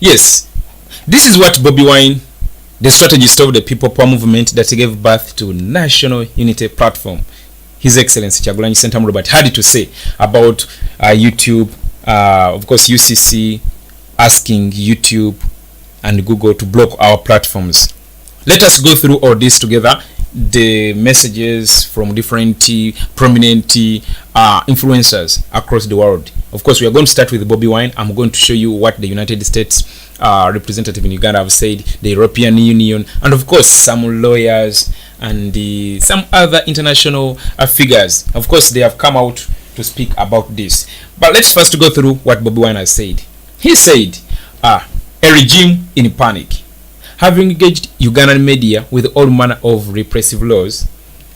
Yes, this is what Bobi Wine, the strategist of the People Power movement that gave birth to National Unity Platform, His Excellency Kyagulanyi Ssentamu Robert, had to say about YouTube, of course UCC asking YouTube and Google to block our platforms. Let us go through all this together, the messages from different prominent influencers across the world. Of course, we are going to start with Bobi Wine. I'm going to show you what the United States representative in Uganda have said, the European Union, and of course some lawyers and some other international figures. Of course, they have come out to speak about this. But let's first go through what Bobi Wine has said. He said, a regime in panic, having engaged Ugandan media with all manner of repressive laws,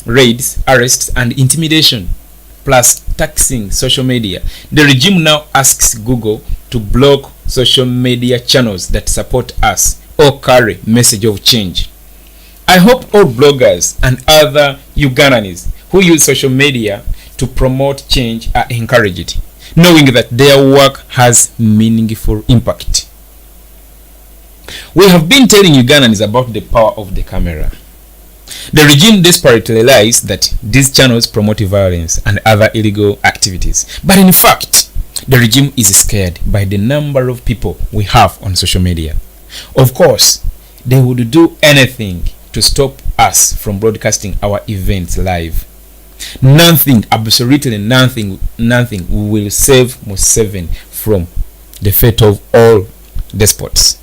raids, arrests, and intimidation, plus taxing social media. The regime now asks Google to block social media channels that support us or carry message of change. I hope all bloggers and other Ugandans who use social media to promote change are encouraged, knowing that their work has meaningful impact. We have been telling Ugandans about the power of the camera. The regime desperately realizes that these channels promote violence and other illegal activities. But in fact, the regime is scared by the number of people we have on social media. Of course, they would do anything to stop us from broadcasting our events live. Nothing, absolutely nothing will save Museveni from the fate of all despots.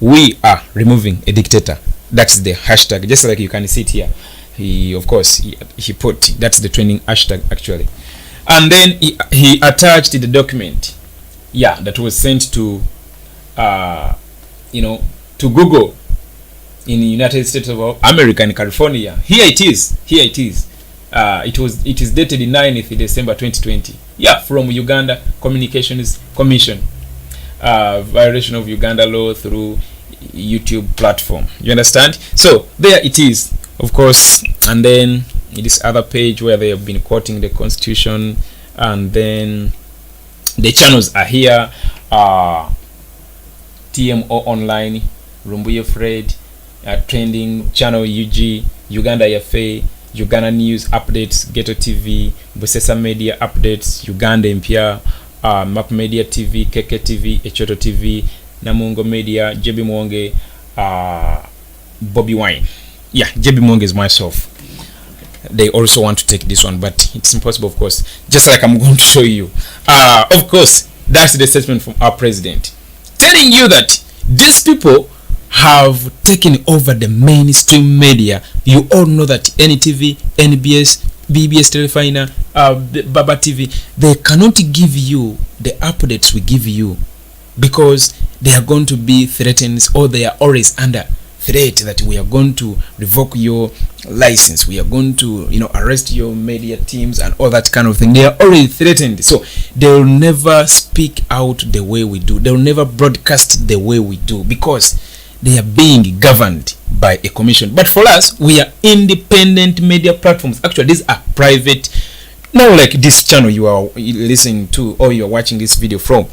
We are removing a dictator. That's the hashtag, just like you can see it here. He put, that's the trending hashtag actually. And then he attached the document, that was sent to to Google in the United States of America in California. Here it is. It is dated 9th December 2020. From Uganda Communications Commission. Violation of Uganda law through YouTube platform. You understand? So there it is, of course. And then this other page where they have been quoting the Constitution, and then the channels are here. TMO Online, Rumbuye Fred, Trending Channel UG, Uganda Yafe, Uganda News Updates, Ghetto TV, Busesa Media Updates, Uganda Impia, Map Media TV, Keke TV, Echoto TV, Namungo Media, JB Muwonge, Bobi Wine. JB Muwonge is myself. They also want to take this one, but it's impossible, of course, just like I'm going to show you. Of course, that's the statement from our president, telling you that these people have taken over the mainstream media. You all know that NTV, NBS, BBS Telefina, Baba TV, they cannot give you the updates we give you, because they are going to be threatened, or they are always under threat that we are going to revoke your license, we are going to arrest your media teams and all that kind of thing. They are already threatened, so they will never speak out the way we do. They will never broadcast the way we do, because they are being governed by a commission. But for us, we are independent media platforms. Actually, these are private. Now, like this channel you are listening to or you are watching this video from,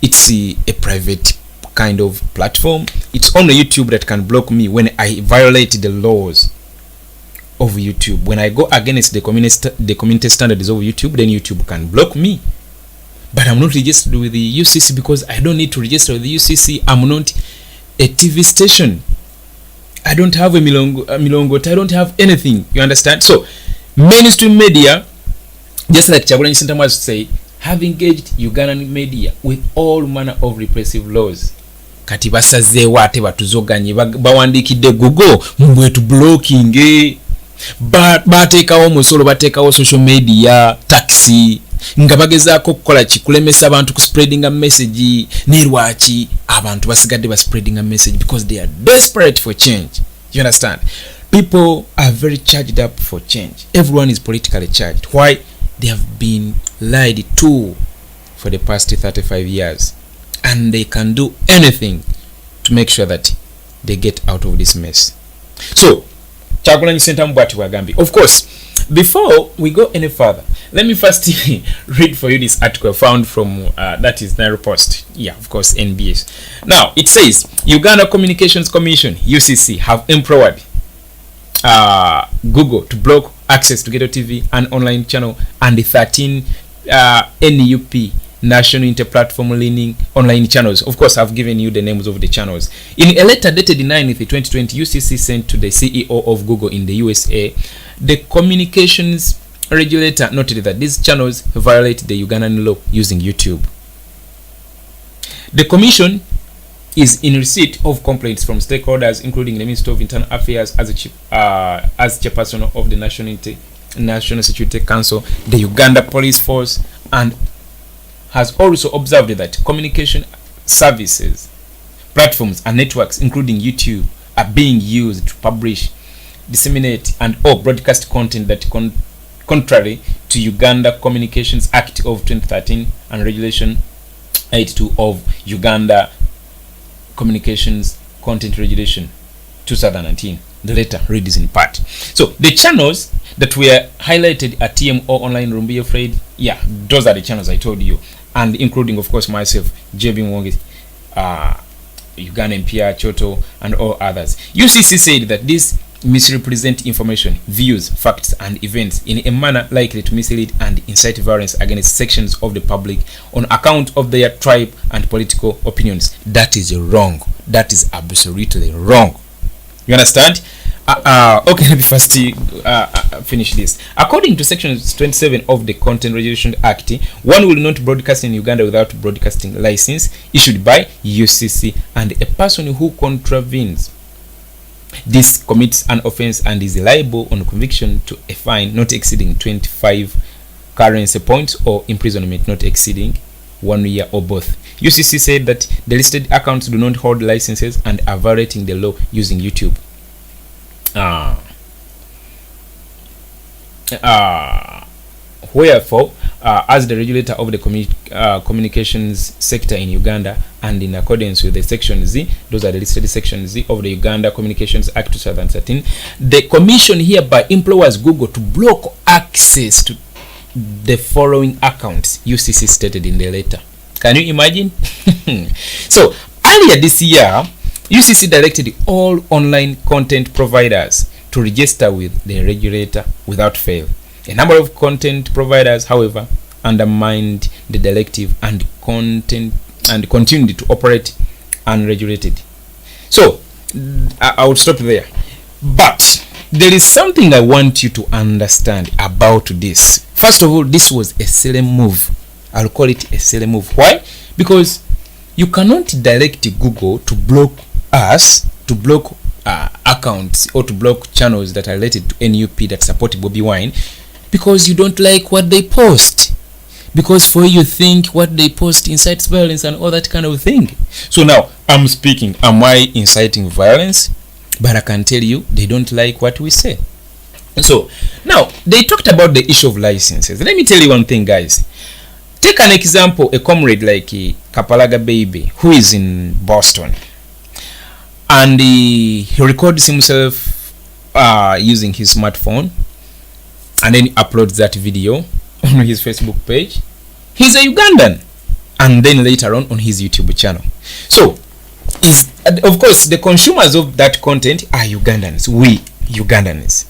it's a private kind of platform. It's only YouTube that can block me when I violate the laws of YouTube. When I go against the community standards of YouTube, then YouTube can block me. But I'm not registered with the UCC, because I don't need to register with the UCC. I'm not a TV station. I don't have a Milongot. I don't have anything. You understand? So mainstream media, just like Kyagulanyi Ssentamu has said, have engaged Ugandan media with all manner of repressive laws. Kati basazeewo ate batuzoganye bawandikidde Google mbwetu blocking, bateekawo omusolo, bateekawo social media taxi, nga bagezaako okukola kulemesa abantu ku spreading a message, ne lwaki abantu basigadde ba spreading a message, because they are desperate for change. You understand? People are very charged up for change. Everyone is politically charged. Why? They have been lied to for the past 35 years, and they can do anything to make sure that they get out of this mess. So Kyagulanyi Ssentamu bw'ati bw'agambye. Of course, before we go any further, let me first read for you this article found from that is Nairo Post. Yeah, of course, NBS. Now it says Uganda Communications Commission (UCC) have empowered Google to block access to Ghetto TV, an online channel, and the 13 NUP National Inter-Platform Learning online channels. Of course, I've given you the names of the channels. In a letter dated 9th 2020, UCC sent to the CEO of Google in the USA, the communications regulator noted that these channels violate the Ugandan law using YouTube. The commission is in receipt of complaints from stakeholders, including the Minister of Internal Affairs as chairperson of the National Security Council, the Uganda Police Force, and has also observed that communication services, platforms, and networks, including YouTube, are being used to publish, disseminate, and or broadcast content that contrary to Uganda Communications Act of 2013 and Regulation 82 of Uganda Communications Content Regulation 2019. The letter reads in part. So the channels that were highlighted at TMO Online Rumbuye Fred, yeah, those are the channels I told you, and including of course myself, JB Muwonge, Ugandan PR, Choto, and all others. UCC said that this misrepresent information, views, facts, and events in a manner likely to mislead and incite violence against sections of the public on account of their tribe and political opinions. That is wrong. That is absolutely wrong. You understand? Okay, let me first finish this. According to Section 27 of the Content Regulation Act, one will not broadcast in Uganda without broadcasting license issued by UCC, and a person who contravenes this commits an offense and is liable on conviction to a fine not exceeding 25 currency points or imprisonment not exceeding 1 year or both. UCC said that the listed accounts do not hold licenses and are violating the law using YouTube. Wherefore, as the regulator of the communications sector in Uganda, and in accordance with the Section Z, those are the listed Section Z of the Uganda Communications Act 2013, the Commission hereby implores Google to block access to the following accounts, UCC stated in the letter. Can you imagine? So, earlier this year, UCC directed all online content providers to register with the regulator without fail. A number of content providers, however, undermined the directive and continued to operate unregulated. So, I would stop there. But there is something I want you to understand about this. First of all, this was a silly move. I'll call it a silly move. Why? Because you cannot direct Google to block us, to block accounts, or to block channels that are related to NUP that support Bobby Wine, because you don't like what they post, because for you think what they post incites violence and all that kind of thing. So now I'm speaking, am I inciting violence? But I can tell you they don't like what we say. So now they talked about the issue of licenses. Let me tell you one thing, guys. Take an example, a comrade like Kapalaga Baby, who is in Boston, and he records himself using his smartphone, and then uploads that video on his Facebook page. He's a Ugandan, and then later on his YouTube channel. So, of course, the consumers of that content are Ugandans. We Ugandans.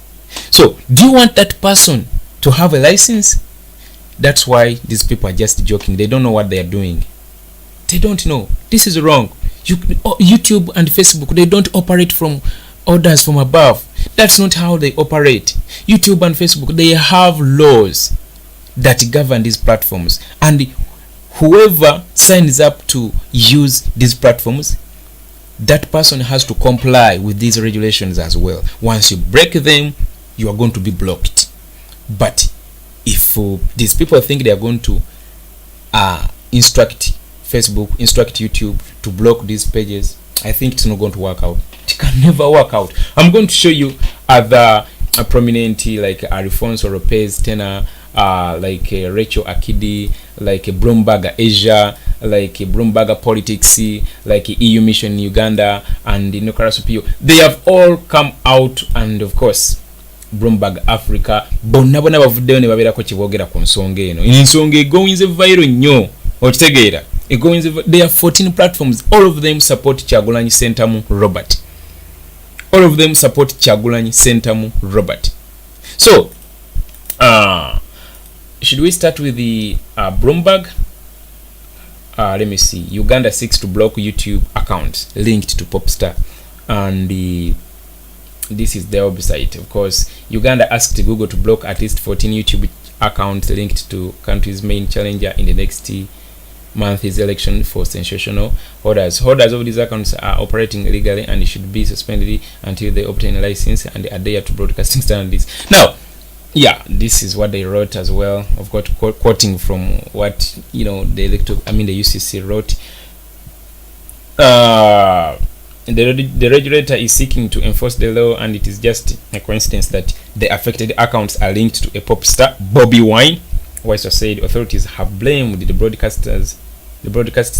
So, do you want that person to have a license? That's why these people are just joking. They don't know what they are doing. They don't know. This is wrong. YouTube and Facebook, they don't operate from orders from above. That's not how they operate. YouTube and Facebook, they have laws that govern these platforms, and whoever signs up to use these platforms, that person has to comply with these regulations as well. Once you break them, you are going to be blocked. But if these people think they are going to instruct Facebook, instruct YouTube to block these pages, I think it's not going to work out. It can never work out. I'm going to show you other prominent like Alfonso Lopez Tena, like Rachel Akidi, like Bloomberg Asia, like Bloomberg Politics, like EU Mission in Uganda, and the Nicholas Pio. They have all come out, and of course Bloomberg Africa bonna bavuddeyo ne babeerako kibogera ku nsonga eno. Ensonga egoinze viral nnyo okitegeera. There are 14 platforms. All of them support Kyagulanyi Ssentamu Robert. All of them support Kyagulanyi Ssentamu Robert. So should we start with the Bloomberg? Let me see. Uganda seeks to block YouTube accounts linked to Popstar, and this is their website. Of course, Uganda asked Google to block at least 14 YouTube accounts linked to country's main challenger in the next month's election for sensational holders. Holders of these accounts are operating illegally and should be suspended until they obtain a license and adhere to broadcasting standards. Now, yeah, this is what they wrote as well. I've got quoting from what the UCC wrote. The regulator is seeking to enforce the law, and it is just a coincidence that the affected accounts are linked to a pop star, Bobby Wine. Weiser said authorities have blamed the broadcasters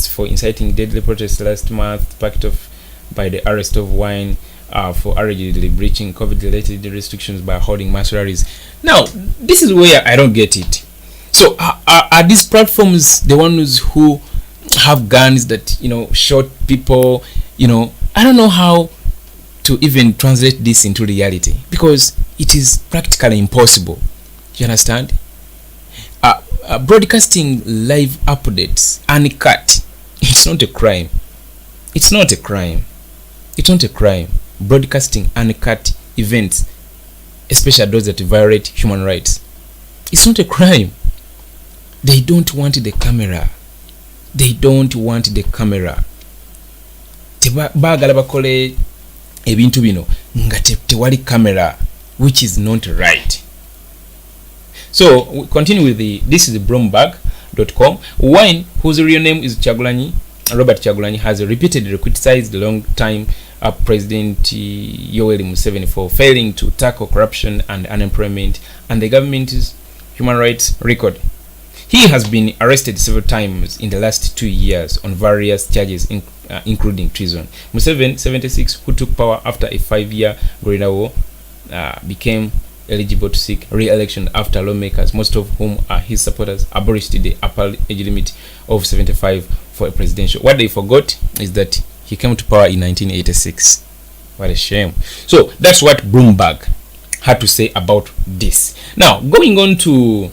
for inciting deadly protests last month, sparked off by the arrest of Wine for allegedly breaching COVID-related restrictions by holding mass rallies. Now, this is where I don't get it. So, are these platforms the ones who have guns that shot people? I don't know how to even translate this into reality, because it is practically impossible. You understand? Broadcasting live updates uncut, it's not a crime. It's not a crime. It's not a crime. Broadcasting uncut events, especially those that violate human rights, it's not a crime. They don't want the camera. They don't want the camera. Bagala bakole ebintu bino nga tewali camera, which is not right. So we continue with this is Bloomberg.com. Wine, whose real name is Robert Kyagulanyi, has repeatedly criticized the long-time President Yoweri Museveni for failing to tackle corruption and unemployment and the government's human rights record. He has been arrested several times in the last 2 years on various charges, including treason. Museveni, 76, who took power after a 5-year guerrilla war, became eligible to seek re-election after lawmakers, most of whom are his supporters, abolished the upper age limit of 75 for a presidential. What they forgot is that he came to power in 1986. What a shame. So that's what Bloomberg had to say about this. Now, going on to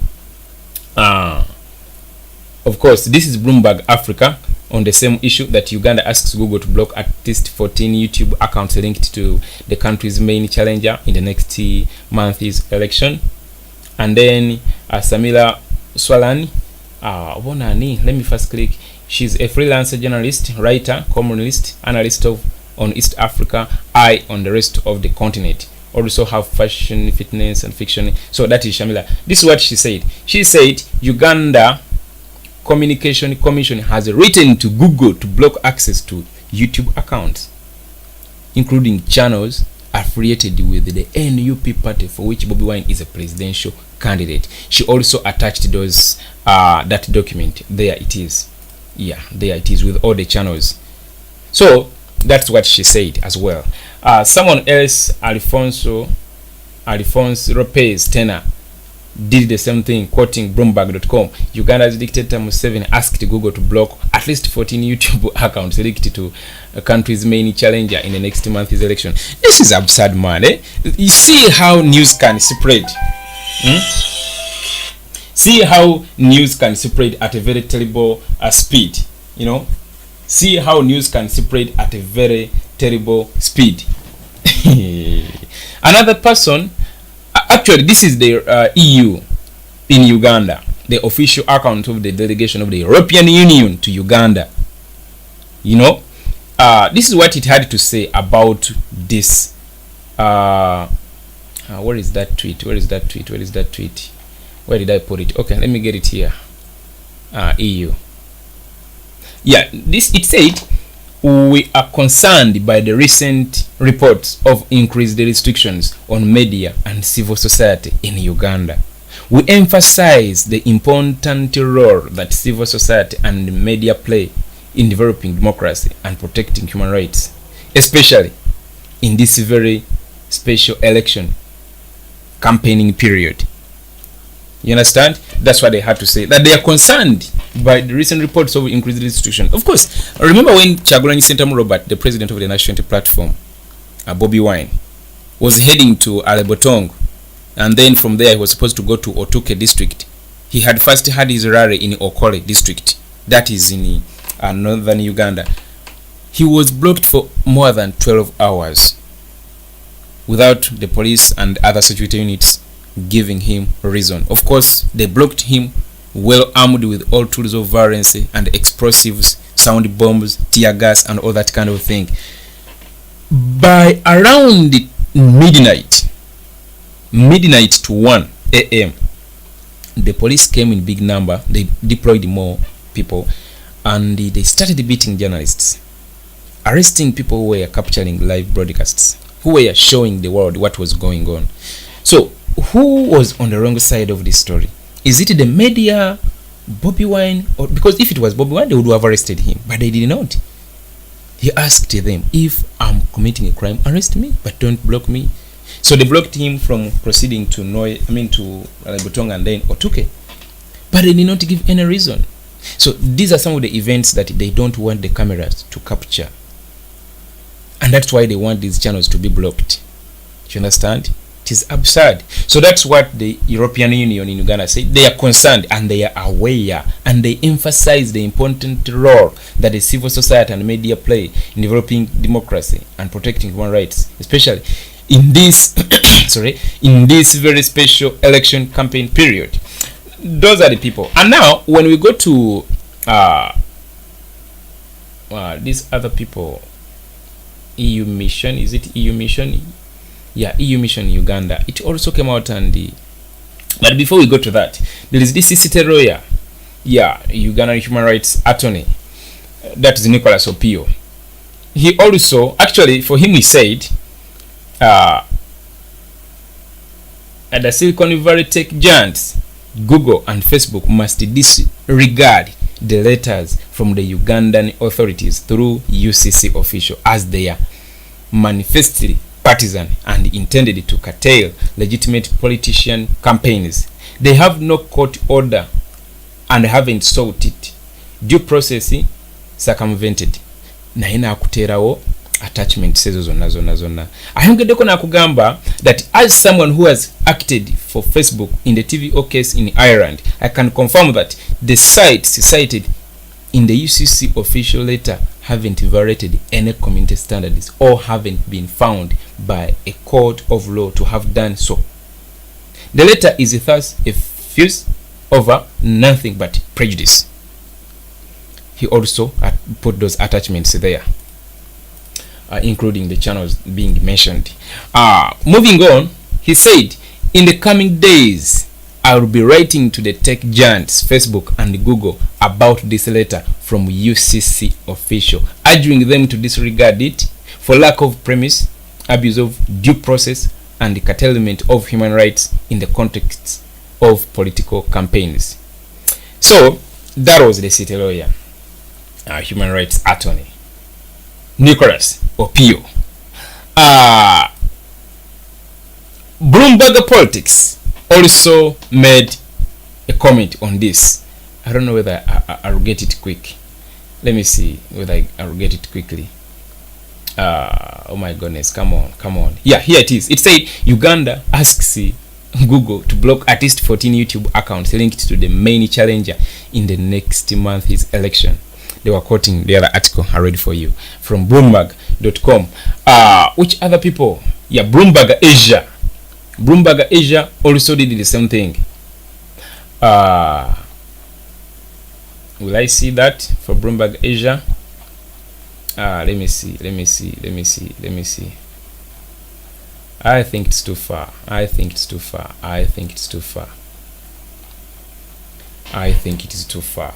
of course, this is Bloomberg Africa on the same issue, that Uganda asks Google to block at least 14 YouTube accounts linked to the country's main challenger in the next month's election. And then Samira Swalani, let me first click. She's a freelancer journalist, writer, columnist, analyst on East Africa, eye on the rest of the continent. Also have fashion, fitness, and fiction. So that is Shamila. This is what she said. She said Uganda Communication Commission has written to Google to block access to YouTube accounts, including channels affiliated with the NUP party, for which Bobby Wine is a presidential candidate. She also attached those that document. There it is. Yeah, there it is with all the channels. So that's what she said as well. Someone else, Alphonse Lopez Tena, did the same thing, quoting Bloomberg.com. Uganda's dictator Museveni asked Google to block at least 14 YouTube accounts linked to a country's main challenger in the next month's election. This is absurd, man. You see how news can spread. See how news can spread at a very terrible speed. See how news can spread at a very terrible speed. Another person, actually this is the EU in Uganda, the official account of the delegation of the European Union to Uganda. This is what it had to say about this. Where is that tweet? Where did I put it? Okay, let me get it here. EU. Yeah, it said, we are concerned by the recent reports of increased restrictions on media and civil society in Uganda. We emphasize the important role that civil society and media play in developing democracy and protecting human rights, especially in this very special election campaigning period. You understand? That's what they had to say, that they are concerned by the recent reports of increased restitution. Of course, remember when Kyagulanyi Ssentamu Robert, the president of the National Unity Platform, Bobi Wine, was heading to Alebotong, and then from there he was supposed to go to Otuke district. He had first had his rally in Okole district, that is in northern Uganda. He was blocked for more than 12 hours without the police and other security units giving him a reason. Of course, they blocked him well armed with all tools of violence and explosives, sound bombs, tear gas, and all that kind of thing. By around midnight to 1 a.m., the police came in big number. They deployed more people, and they started beating journalists, arresting people who were capturing live broadcasts, who were showing the world what was going on. So, who was on the wrong side of this story? Is it the media, Bobi Wine? Or because if it was Bobi Wine, they would have arrested him, but they did not. He asked them, if I'm committing a crime, arrest me, but don't block me. So they blocked him from proceeding to Alebotong and then Otuke, but they did not give any reason. So these are some of the events that they don't want the cameras to capture, and that's why they want these channels to be blocked. Do you understand? It is absurd. So that's what the European Union in Uganda say. They are concerned and they are aware, and they emphasize the important role that the civil society and media play in developing democracy and protecting human rights, especially in this in this very special election campaign period. Those are the people. And now when we go to these other people, EU mission, is it EU mission? Yeah, EU mission in Uganda. It also came out, and but before we go to that, there is this city lawyer, Uganda human rights attorney, that is Nicholas Opio. He also, actually, for him, he said, the Silicon Valley tech giants, Google and Facebook, must disregard the letters from the Ugandan authorities through UCC official, as they are manifestly partisan and intended to curtail legitimate politician campaigns. They have no court order and haven't sought it. Due process circumvented. Na ina akuterawo attachment sezo zonna. Ayongeddeko nakugamba that as someone who has acted for Facebook in the TVO case in Ireland, I can confirm that the sites cited in the UCC official letter haven't violated any community standards or haven't been found by a court of law to have done so. The letter is thus a fuse over nothing but prejudice. He also put those attachments there, including the channels being mentioned. Moving on, he said, in the coming days, I will be writing to the tech giants Facebook and Google about this letter from UCC official, urging them to disregard it for lack of premise, abuse of due process, and the curtailment of human rights in the context of political campaigns. So that was the city lawyer, human rights attorney, Nicholas Opio. Bloomberg Politics also made a comment on this. I don't know whether I'll get it quick. Let me see whether I'll get it quickly. Oh my goodness, come on. Yeah, here it is. It said Uganda asks Google to block at least 14 YouTube accounts linked to the main challenger in the next month's election. They were quoting the other article I read for you from Bloomberg.com. Which other people? Yeah, Bloomberg Asia. Bloomberg Asia also did the same thing. Will I see that for Bloomberg Asia? Let me see. I think it's too far. I think it is too far.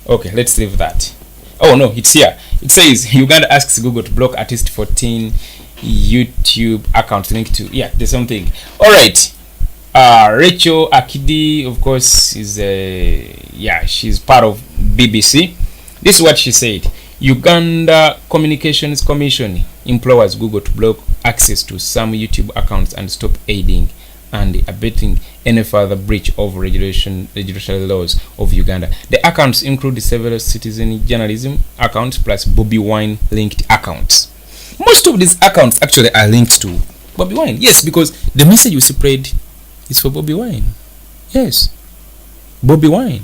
Okay, let's leave that. Oh no, it's here. It says Uganda asks Google to block at least 14 YouTube accounts linked to the same thing. All right. Rachel Akidi, of course, is she's part of BBC. This is what she said. Uganda Communications Commission implores Google to block access to some YouTube accounts and stop aiding and abetting any further breach of regulatory laws of Uganda. The accounts include several citizen journalism accounts plus Bobby Wine linked accounts. Most of these accounts actually are linked to Bobby Wine. Yes, because the message you spread is for Bobby Wine. Yes. Bobby Wine.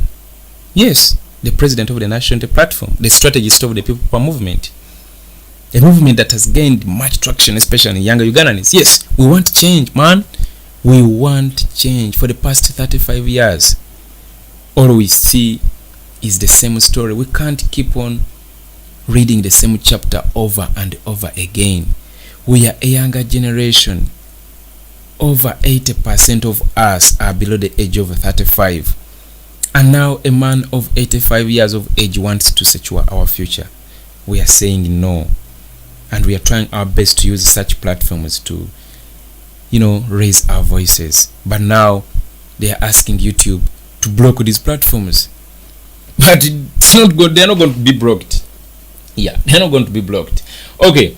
Yes. The president of the National Platform, the strategist of the People Power Movement. A movement that has gained much traction, especially in younger Ugandans. Yes, we want change, man. We want change. For the past 35 years, all we see is the same story. We can't keep on reading the same chapter over and over again. We are a younger generation. Over 80% of us are below the age of 35. And now a man of 85 years of age wants to secure our future. We are saying no. And we are trying our best to use such platforms to, raise our voices. But now they are asking YouTube to block these platforms. But it's not good. They're not going to be blocked. Yeah, they're not going to be blocked. Okay.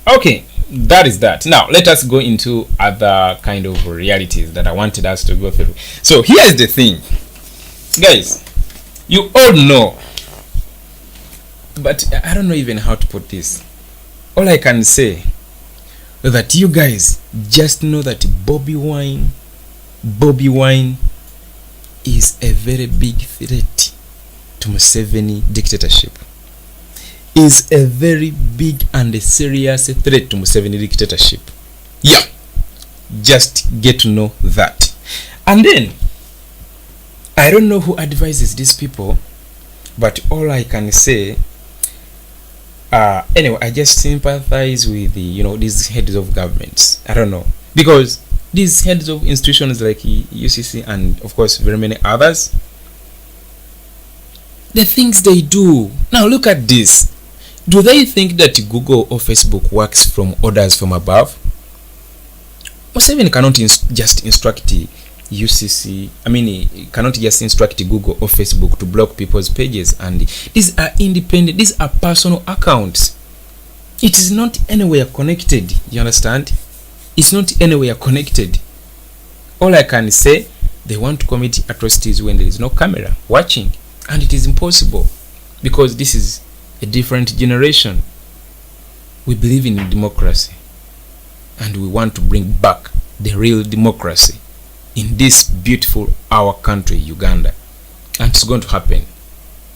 Okay. That is that. Now let us go into other kind of realities that I wanted us to go through. So here's the thing, guys. You all know, but I don't know even how to put this. All I can say is that you guys just know that Bobby Wine is a very big threat to Museveni dictatorship. Is a very big and a serious threat to Museveni dictatorship. Yeah, just get to know that. And then, I don't know who advises these people, but all I can say, anyway, I just sympathize with these heads of governments. I don't know, because these heads of institutions like UCC and of course very many others, the things they do. Now look at this. Do they think that Google or Facebook works from orders from above? Museveni cannot just instruct UCC. He cannot just instruct Google or Facebook to block people's pages. And these are independent. These are personal accounts. It is not anywhere connected. You understand? It's not anywhere connected. All I can say, they want to commit atrocities when there is no camera watching. And it is impossible. Because this is a different generation. We believe in democracy, and we want to bring back the real democracy in this beautiful our country, Uganda, and it's going to happen.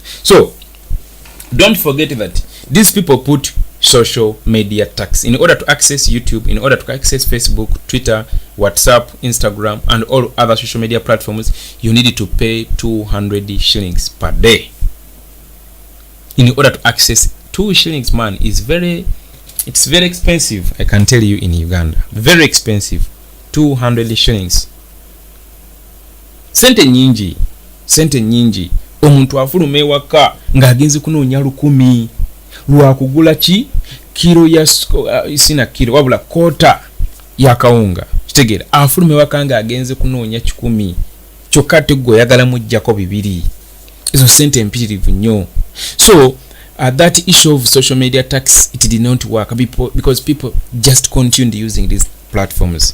So don't forget that these people put social media tax. In order to access YouTube, in order to access Facebook, Twitter, WhatsApp, Instagram, and all other social media platforms, you need to pay 200 shillings per day. In order to access 2 shillings, man, it's very expensive. I can tell you, in Uganda, very expensive. 200 shillings. Sente nyingi. Omuntu afuluma ewaka ng'agenze kunoonya 10 lwa kugula kilo ya sina kilo wabula kota ya kawunga. Kitegeera, afuluma ewaka ng'agenze kunoonya 10 kyokka teggo yagala mujjako 2. Ezo sente mpitirivu nnyo. So that issue of social media tax, it did not work because people just continued using these platforms,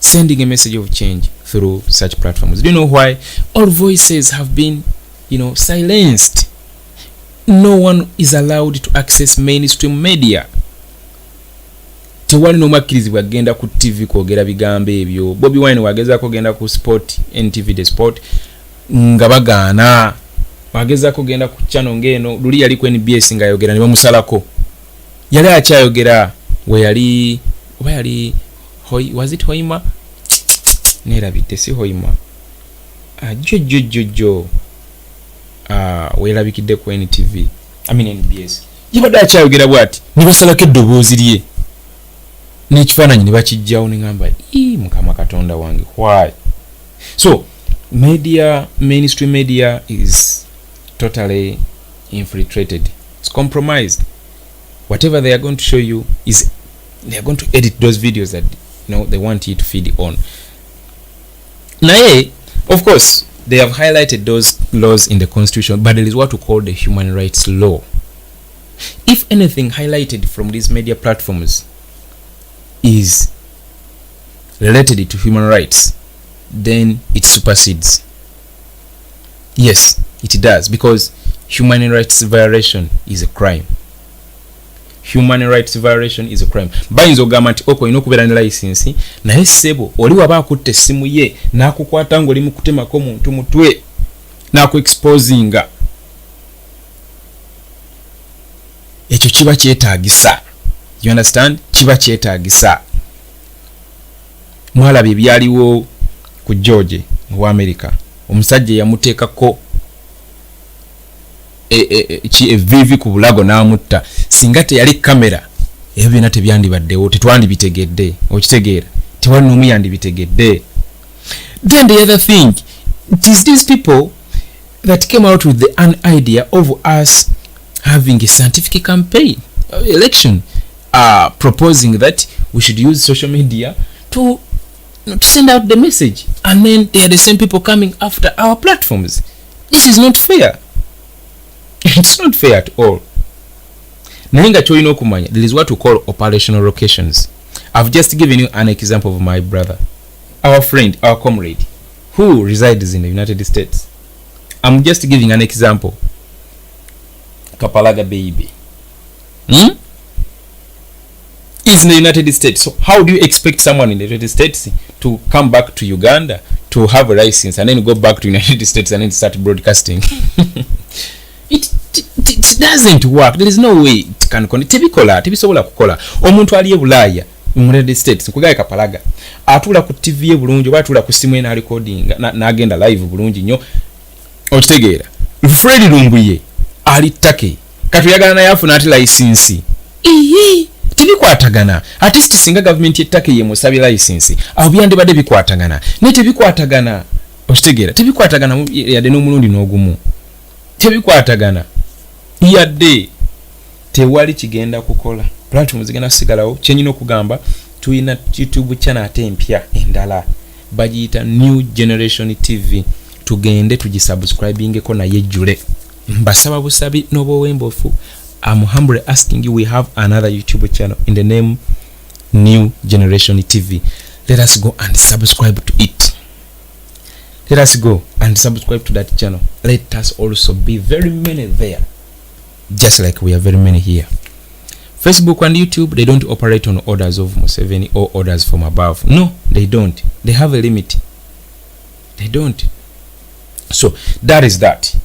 sending a message of change through such platforms. Do you know why? All voices have been silenced. No one is allowed to access mainstream media. Tewali nomakkirizibwa agenda ku TV kwogera bigambo ebyo. Bobby Wine wagezaako genda ku sport, NTV the sport nga bagaana. Wagezaako genda ku channel ngeno luli yali ku NBS nga yogera ne bamusalako. Yali akyayogera we yali oba yali was it Hoima? Nerabite si Hoima. Jojo. Weerabikidde ku NTV. NBS. Yabadde akyayogera bwati ne basalako eddoboozi lye. N'ekifaananyi ne bakijjawo ne ngamba Mukama Katonda wange, why? So mainstream media is totally infiltrated. It's compromised. whatever they are going to show you is they are going to edit those videos that they want you to feed on. Now, of course, they have highlighted those laws in the constitution, but there is what we call the human rights law. If anything highlighted from these media platforms is related to human rights, then it supersedes. Yes, it does, because human rights violation is a crime. Human rights violation is a crime. Bayinza ogamba nti oko inokubera ne license naye sebo oli waba akutte simu ye nakukwata ngoli mu kutemako muntu mutwe naku exposinga, ekyo kiba kyetaagisa. You understand? Kiba kyetaagisa. Mwalabe byaliwo ku George mu America, omusajja yamuteekako vivi ku bulago n'amutta. Singa teyali kamera ebyo byonna tebyandibaddewo, tetwandibitegedde. Okitegeera, tewali n'omu yandibitegedde. Then the other thing, it is these people that came out with an idea of us having a scientific campaign election, proposing that we should use social media to send out the message, and then they are the same people coming after our platforms. This is not fair. It's not fair at all. Nainga choino kumanya, there is what we call operational locations. I've just given you an example of my brother, our friend, our comrade, who resides in the United States. I'm just giving an example. Kapalaga baby is in the United States. So how do you expect someone in the United States to come back to Uganda to have a license and then go back to the United States and then start broadcasting? It doesn't work. There is no way it can tebikola tebisobola kukola. Omuntu ali ebulaya mu United States nkugaye Kapalaga atula ku TV bulungi oba atula ku simu ena recording na agenda live bulungi nnyo. Okitegeera Fred Lumbuye ali take katuyagana naye afuna ati license tebikwatagana. Artist singa government yetake ye musabi license aho byande bade bikwatagana ne tebikwatagana. Okitegeera tebikwatagana yade n'omulundi n'ogumu tebikwatagana yadde tewali kigenda kukola. Platform zigenda sigalawo. Kyenyino okugamba tuyina YouTube channel ate empya endala bagiyita New Generation TV, tugende tugisubscribing ko naye jule. Mbasaba busabi n'obowembofu. I'm humbly asking you, we have another YouTube channel in the name New Generation TV. Let us go and subscribe to it. Let us go and subscribe to that channel. Let us also be very many there, just like we are very many here. Facebook and YouTube, they don't operate on orders of Museveni or orders from above. No, they don't. They have a limit. They don't. So that is that.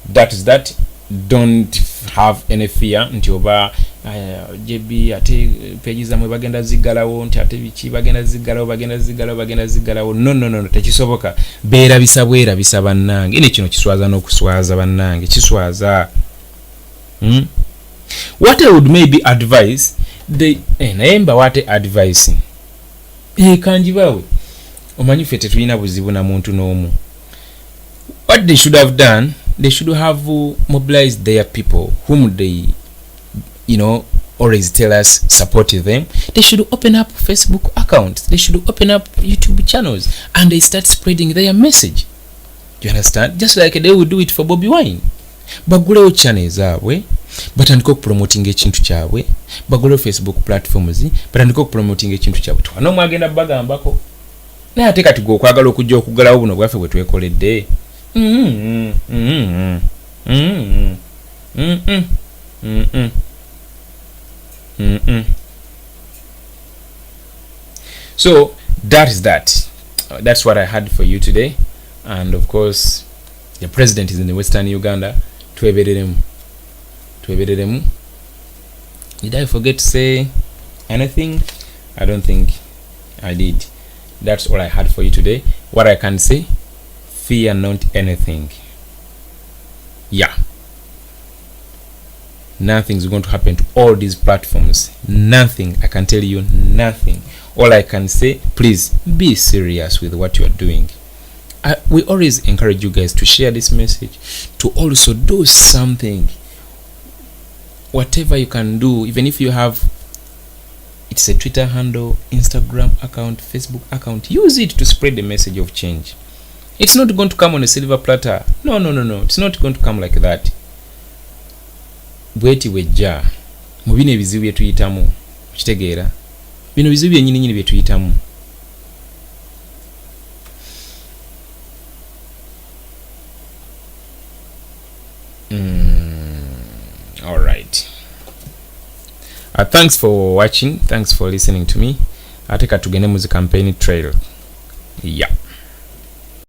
That is that. Don't have any fear nti oba JB ate pages zamwe bagenda zigalawo nti ate bichi bagenda zigalawo. No, tekisoboka. Beera bisabwera bisaba nange. Ine kino kiswaza n'okuswaza bannange kiswaza. What I would maybe advise they naemba wate advising kanjibawe omanyi fete tulina buzibu na muntu n'omu. What they should have done, they should have mobilized their people whom they always tell us support them. They should open up Facebook accounts, they should open up YouTube channels, and they start spreading their message. You understand? Just like they would do it for Bobby Wine. Bagulewo channels zaabwe batandika okupromoting ekintu kyabwe, bagulewo Facebook platforms batandika okupromoting ekintu kyabwe. Twana mwagenda bagambako naye ate kati gwe okwagala okujja okugalawo buno bwaffe bwe twekoledde. So that is that. That's what I had for you today. And of course, the president is in the Western Uganda. Twebereremu. Did I forget to say anything? I don't think I did. That's all I had for you today. What I can say, fear not anything. Yeah. Nothing's going to happen to all these platforms. Nothing. I can tell you nothing. All I can say, please be serious with what you are doing. We always encourage you guys to share this message, to also do something whatever you can do, even if you have, it's a Twitter handle, Instagram account, Facebook account, use it to spread the message of change. It's not going to come on a silver platter. No. It's not going to come like that. Bweti wejja mu bino ebizibu bye tuyitamu, kitegeera bino bizibu byennyini bye tuyitamu. All right. Thanks for watching. Thanks for listening to me. Ateka tugende mu campaign trail. Yeah.